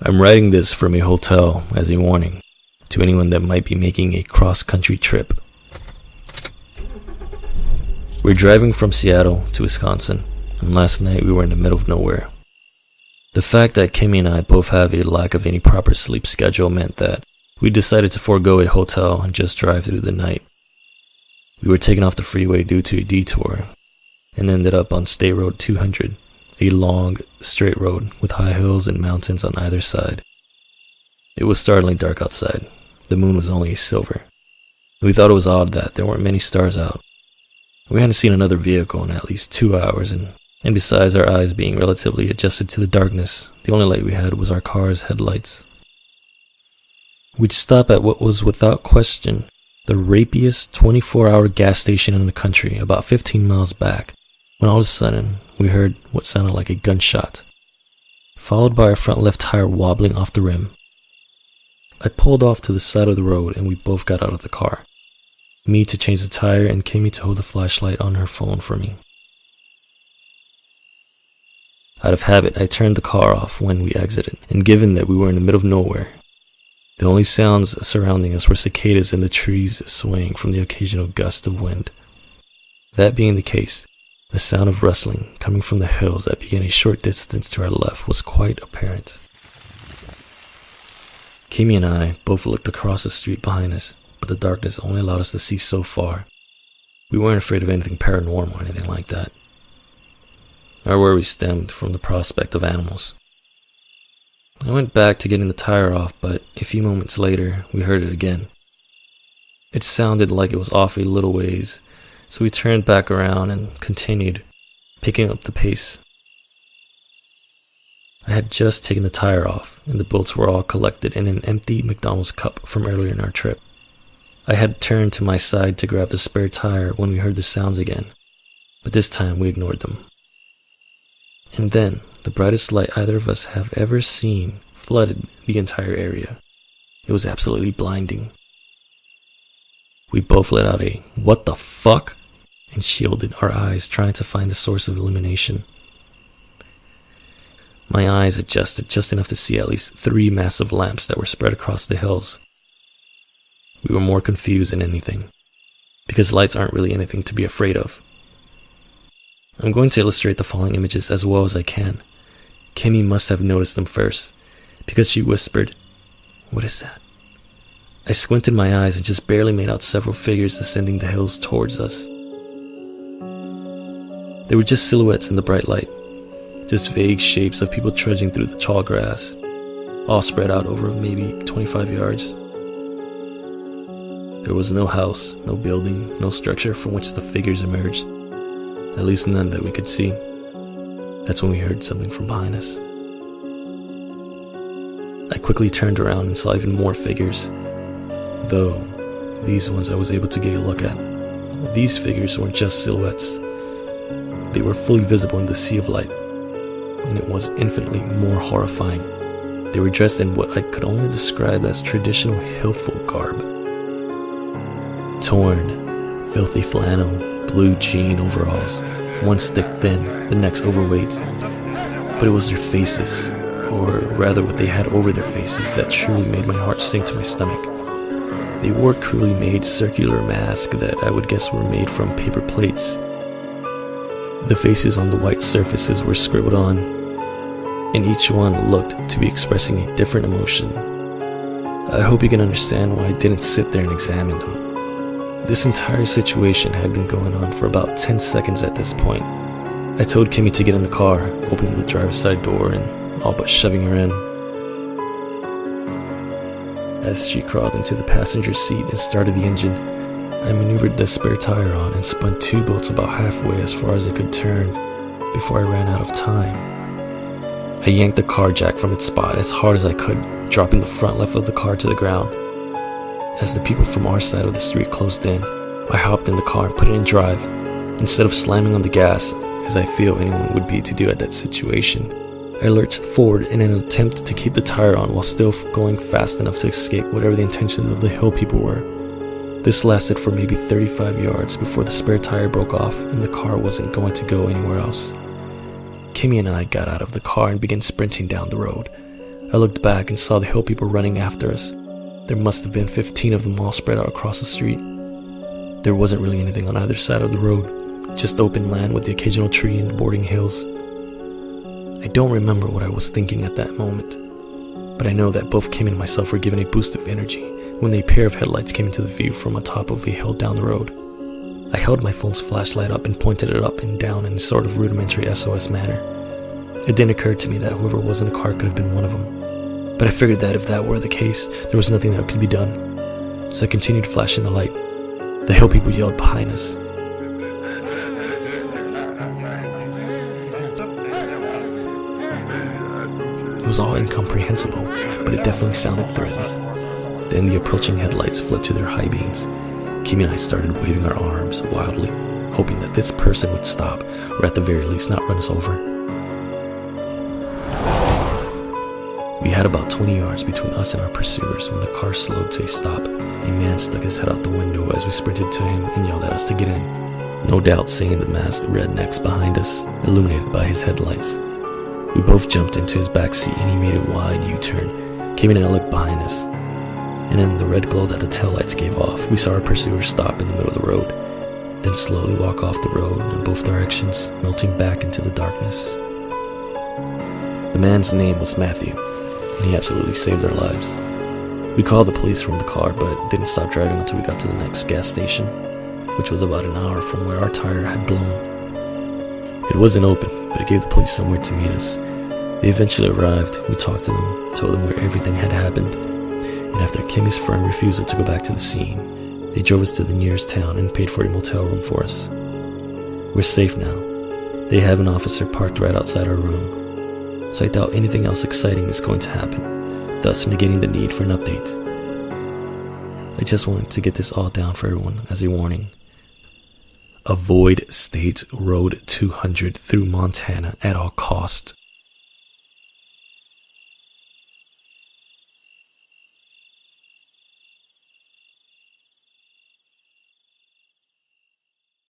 I'm writing this from a hotel as a warning to anyone that might be making a cross-country trip. We're driving from Seattle to Wisconsin, and last night we were in the middle of nowhere. The fact that Kimmy and I both have a lack of any proper sleep schedule meant that we decided to forego a hotel and just drive through the night. We were taken off the freeway due to a detour, and ended up on State Road 200, a long, straight road with high hills and mountains on either side. It was startlingly dark outside. The moon was only silver. We thought it was odd that there weren't many stars out. We hadn't seen another vehicle in at least 2 hours, and besides our eyes being relatively adjusted to the darkness, the only light we had was our car's headlights. We'd stop at what was without question the rapiest 24-hour gas station in the country, about 15 miles back, when all of a sudden we heard what sounded like a gunshot, followed by our front left tire wobbling off the rim. I pulled off to the side of the road and we both got out of the car. Me to change the tire and Kimmy to hold the flashlight on her phone for me. Out of habit, I turned the car off when we exited, and given that we were in the middle of nowhere, the only sounds surrounding us were cicadas and the trees swaying from the occasional gust of wind. That being the case, the sound of rustling coming from the hills that began a short distance to our left was quite apparent. Kimmy and I both looked across the street behind us, but the darkness only allowed us to see so far. We weren't afraid of anything paranormal or anything like that. Our worry stemmed from the prospect of animals. I went back to getting the tire off, but a few moments later, we heard it again. It sounded like it was off a little ways, so we turned back around and continued, picking up the pace. I had just taken the tire off, and the bolts were all collected in an empty McDonald's cup from earlier in our trip. I had turned to my side to grab the spare tire when we heard the sounds again, but this time we ignored them. And then, the brightest light either of us have ever seen flooded the entire area. It was absolutely blinding. We both let out a "what the fuck?" and shielded our eyes, trying to find the source of illumination. My eyes adjusted just enough to see at least 3 massive lamps that were spread across the hills. We were more confused than anything, because lights aren't really anything to be afraid of. I'm going to illustrate the following images as well as I can. Kimmy must have noticed them first, because she whispered, "What is that?" I squinted my eyes and just barely made out several figures descending the hills towards us. They were just silhouettes in the bright light, just vague shapes of people trudging through the tall grass, all spread out over maybe 25 yards. There was no house, no building, no structure from which the figures emerged, at least none that we could see. That's when we heard something from behind us. I quickly turned around and saw even more figures, though these ones I was able to get a look at. These figures weren't just silhouettes. They were fully visible in the sea of light, and it was infinitely more horrifying. They were dressed in what I could only describe as traditional hillfolk garb. Torn, filthy flannel, blue jean overalls, one stick thin, the next overweight. But it was their faces, or rather what they had over their faces, that truly made my heart sink to my stomach. They wore crudely made circular masks that I would guess were made from paper plates. The faces on the white surfaces were scribbled on, and each one looked to be expressing a different emotion. I hope you can understand why I didn't sit there and examine them. This entire situation had been going on for about 10 seconds at this point. I told Kimmy to get in the car, opening the driver's side door and all but shoving her in. As she crawled into the passenger seat and started the engine, I maneuvered the spare tire on and spun 2 bolts about halfway as far as it could turn before I ran out of time. I yanked the car jack from its spot as hard as I could, dropping the front left of the car to the ground. As the people from our side of the street closed in, I hopped in the car and put it in drive, instead of slamming on the gas, as I feel anyone would be to do at that situation. I lurched forward in an attempt to keep the tire on while still going fast enough to escape whatever the intentions of the hill people were. This lasted for maybe 35 yards before the spare tire broke off and the car wasn't going to go anywhere else. Kimmy and I got out of the car and began sprinting down the road. I looked back and saw the hill people running after us. There must have been 15 of them all spread out across the street. There wasn't really anything on either side of the road, just open land with the occasional tree and boarding hills. I don't remember what I was thinking at that moment, but I know that both Kimmy and myself were given a boost of energy when a pair of headlights came into the view from atop of a hill down the road. I held my phone's flashlight up and pointed it up and down in a sort of rudimentary SOS manner. It didn't occur to me that whoever was in the car could have been one of them, but I figured that if that were the case, there was nothing that could be done. So I continued flashing the light. The hill people yelled behind us. It was all incomprehensible, but it definitely sounded threatening. Then the approaching headlights flipped to their high beams. Kimmy and I started waving our arms wildly, hoping that this person would stop, or at the very least not run us over. We had about 20 yards between us and our pursuers when the car slowed to a stop. A man stuck his head out the window as we sprinted to him and yelled at us to get in. No doubt seeing the masked rednecks behind us, illuminated by his headlights. We both jumped into his backseat and he made a wide U-turn. Kimmy and I looked behind us, and in the red glow that the taillights gave off, we saw our pursuer stop in the middle of the road, then slowly walk off the road in both directions, melting back into the darkness. The man's name was Matthew, and he absolutely saved our lives. We called the police from the car, but didn't stop driving until we got to the next gas station, which was about an hour from where our tire had blown. It wasn't open, but it gave the police somewhere to meet us. They eventually arrived. We talked to them, told them where everything had happened, and after Kimmy's firm refusal to go back to the scene, they drove us to the nearest town and paid for a motel room for us. We're safe now. They have an officer parked right outside our room, so I doubt anything else exciting is going to happen, thus negating the need for an update. I just wanted to get this all down for everyone as a warning. Avoid State Road 200 through Montana at all costs.